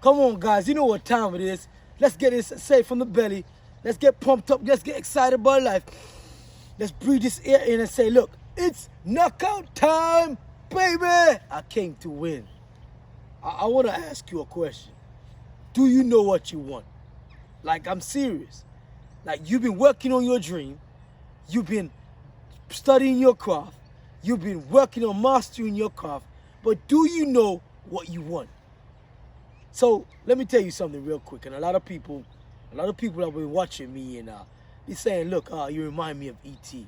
Come on, guys. You know what time it is. Let's get this safe from the belly. Let's get pumped up. Let's get excited about life. Let's breathe this air in and say, look, it's knockout time, baby. I came to win. I want to ask you a question. Do you know what you want? Like, I'm serious. Like, you've been working on your dream. You've been studying your craft. You've been working on mastering your craft. But do you know what you want? So let me tell you something real quick. And a lot of people have been watching me and they're saying, look, you remind me of E.T.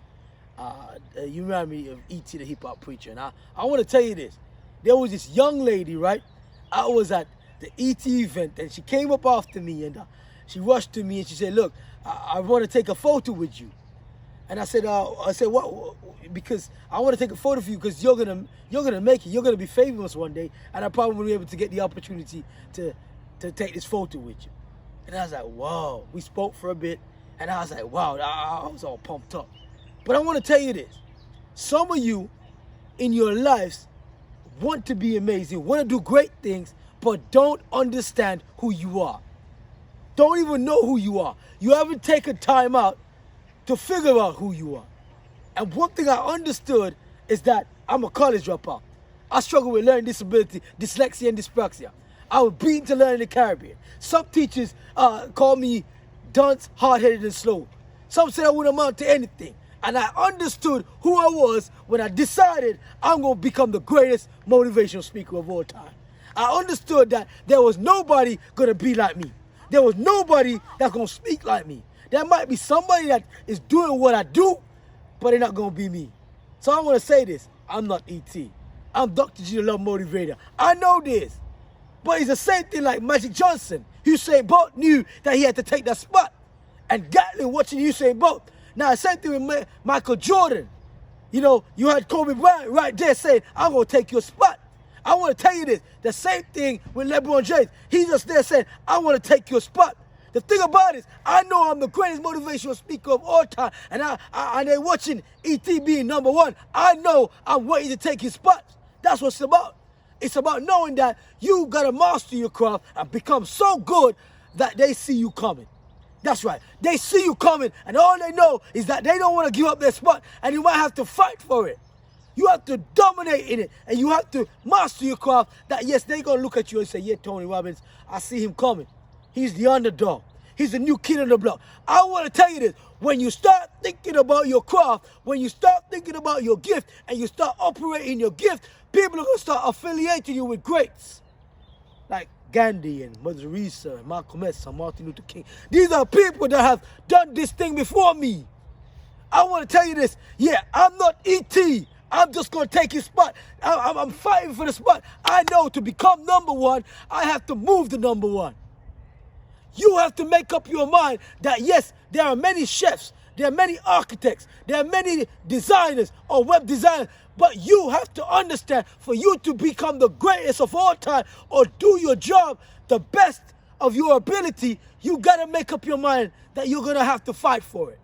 You remind me of E.T. the hip hop preacher. And I want to tell you this. There was this young lady, right? I was at the E.T. event and she came up after me and she rushed to me and she said, look, I want to take a photo with you. And I said, what? Because I want to take a photo of you because you're gonna make it. You're gonna be famous one day, and I probably will be able to get the opportunity to take this photo with you. And I was like, wow. We spoke for a bit, and I was like, wow. I was all pumped up. But I want to tell you this: some of you in your lives want to be amazing, want to do great things, but don't understand who you are. Don't even know who you are. You haven't taken time out to figure out who you are. And one thing I understood is that I'm a college dropout. I struggle with learning disability, dyslexia and dyspraxia. I was beaten to learn in the Caribbean. Some teachers call me dunce, hard-headed and slow. Some said I wouldn't amount to anything. And I understood who I was when I decided I'm going to become the greatest motivational speaker of all time. I understood that there was nobody going to be like me. There was nobody that's going to speak like me. There might be somebody that is doing what I do, but they're not going to be me. So I want to say this. I'm not E.T. I'm Dr. G, the Love Motivator. I know this. But it's the same thing like Magic Johnson. Usain Bolt knew that he had to take that spot. And Gatlin watching Usain Bolt. Now, the same thing with Michael Jordan. You know, you had Kobe Bryant right there saying, I'm going to take your spot. I want to tell you this. The same thing with LeBron James. He's just there saying, I want to take your spot. The thing about it is, I know I'm the greatest motivational speaker of all time, and they're watching E.T. being number one. I know I'm waiting to take his spot. That's what it's about. It's about knowing that you got to master your craft and become so good that they see you coming. That's right. They see you coming, and all they know is that they don't want to give up their spot, and you might have to fight for it. You have to dominate in it, and you have to master your craft that, yes, they're going to look at you and say, yeah, Tony Robbins, I see him coming. He's the underdog. He's the new kid on the block. I want to tell you this. When you start thinking about your craft, when you start thinking about your gift, and you start operating your gift, people are going to start affiliating you with greats. Like Gandhi and Mother Teresa and Malcolm X and Martin Luther King. These are people that have done this thing before me. I want to tell you this. Yeah, I'm not E.T. I'm just going to take his spot. I'm fighting for the spot. I know to become number one, I have to move the number one. You have to make up your mind that, yes, there are many chefs, there are many architects, there are many designers or web designers, but you have to understand, for you to become the greatest of all time or do your job the best of your ability, you got to make up your mind that you're going to have to fight for it.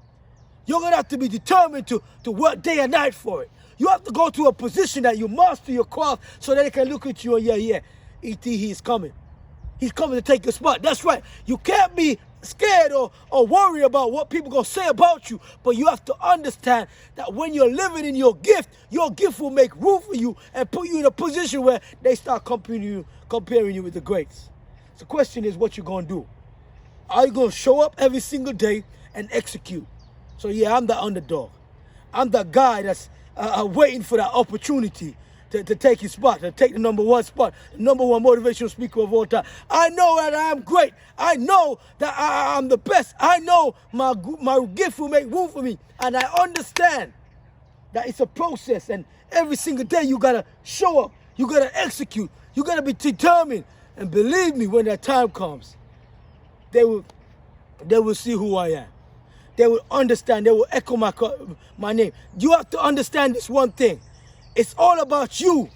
You're going to have to be determined to work day and night for it. You have to go to a position that you master your craft so that they can look at you and, yeah, E.T., he's coming. He's coming to take your spot. That's right. You can't be scared or worry about what people going to say about you. But you have to understand that when you're living in your gift will make room for you and put you in a position where they start comparing you with the greats. So the question is, what you going to do? Are you going to show up every single day and execute? So yeah, I'm the underdog. I'm the guy that's waiting for that opportunity to take his spot, to take the number one spot, the number one motivational speaker of all time. I know that I am great. I know that I'm the best. I know my gift will make room for me. And I understand that it's a process. And every single day you got to show up. You got to execute. You got to be determined. And believe me, when that time comes, they will see who I am. They will understand. They will echo my name. You have to understand this one thing. It's all about you.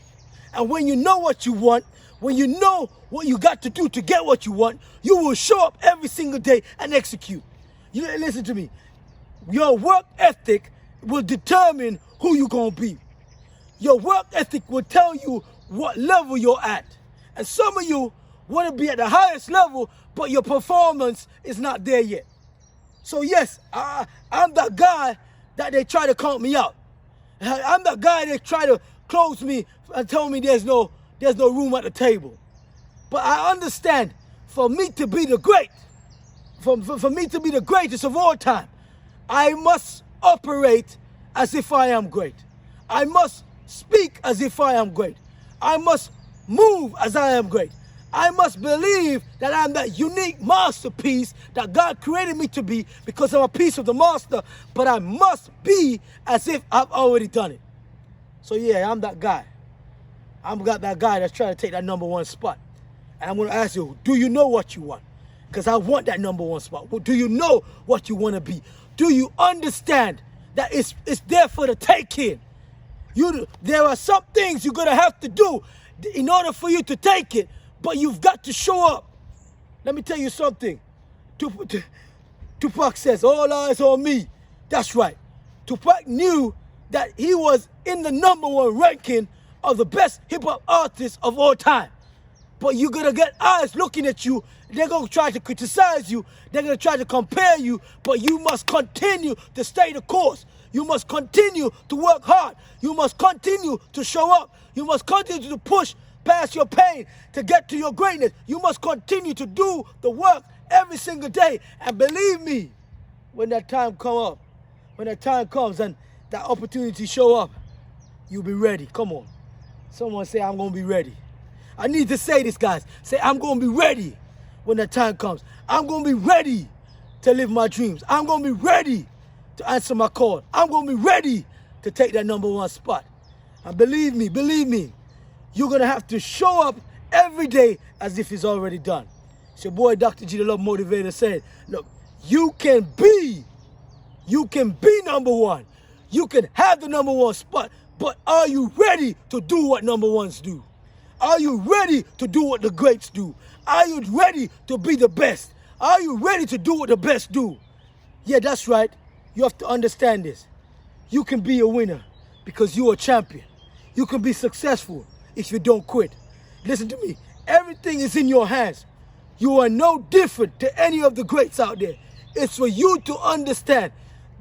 And when you know what you want, when you know what you got to do to get what you want, you will show up every single day and execute. You listen to me. Your work ethic will determine who you're going to be. Your work ethic will tell you what level you're at. And some of you want to be at the highest level, but your performance is not there yet. So yes, I'm that guy that they try to count me out. I'm that guy that try to close me and tell me there's no room at the table. But I understand, for me to be the great, for me to be the greatest of all time, I must operate as if I am great. I must speak as if I am great. I must move as I am great. I must believe that I'm that unique masterpiece that God created me to be, because I'm a piece of the master, but I must be as if I've already done it. So yeah, I'm that guy. I'm got that guy that's trying to take that #1 spot. And I'm going to ask you, do you know what you want? Because I want that #1 spot. Well, do you know what you want to be? Do you understand that it's there for the taking? There are some things you're going to have to do in order for you to take it, but you've got to show up. Let me tell you something. Tupac says, all eyes on me. That's right. Tupac knew that he was in the #1 ranking of the best hip-hop artists of all time. But you're going to get eyes looking at you. They're going to try to criticize you. They're going to try to compare you. But you must continue to stay the course. You must continue to work hard. You must continue to show up. You must continue to push past your pain to get to your greatness. You must continue to do the work every single day. And believe me, when that time comes and that opportunity show up, you'll be ready. Come on. Someone say, I'm going to be ready. I need to say this, guys. Say, I'm going to be ready when that time comes. I'm going to be ready to live my dreams. I'm going to be ready to answer my call. I'm going to be ready to take that #1 spot. And believe me, you're going to have to show up every day as if it's already done. It's your boy, Dr. G, the Love Motivator, saying, look, you can be #1. You can have the #1 spot, but are you ready to do what #1s do? Are you ready to do what the greats do? Are you ready to be the best? Are you ready to do what the best do? Yeah, that's right. You have to understand this. You can be a winner because you're a champion. You can be successful if you don't quit. Listen to me. Everything is in your hands. You are no different to any of the greats out there. It's for you to understand.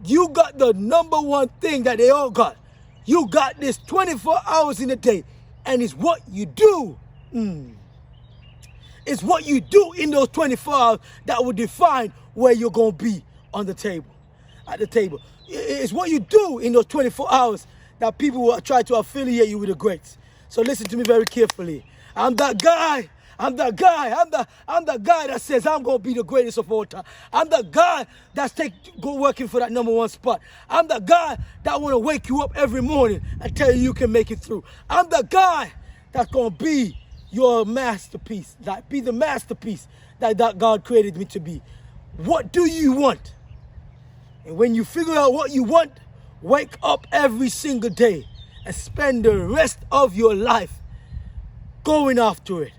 You got the #1 thing that they all got. You got this 24 hours in a day. And it's what you do. It's what you do in those 24 hours that will define where you're going to be on the table, at the table. It's what you do in those 24 hours that people will try to affiliate you with the greats. So listen to me very carefully. I'm that guy. I'm that guy that says I'm going to be the greatest of all time. I'm that guy that's working for that #1 spot. I'm that guy that want to wake you up every morning and tell you can make it through. I'm that guy that's going to be your masterpiece. Be the masterpiece that God created me to be. What do you want? And when you figure out what you want, wake up every single day and spend the rest of your life going after it.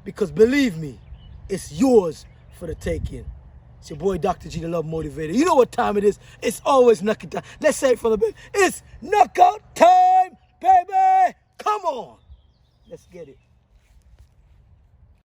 Because believe me, it's yours for the taking. It's your boy, Dr. G, the Love Motivator. You know what time it is. It's always knockout time. Let's say it from the baby. It's knockout time, baby. Come on. Let's get it.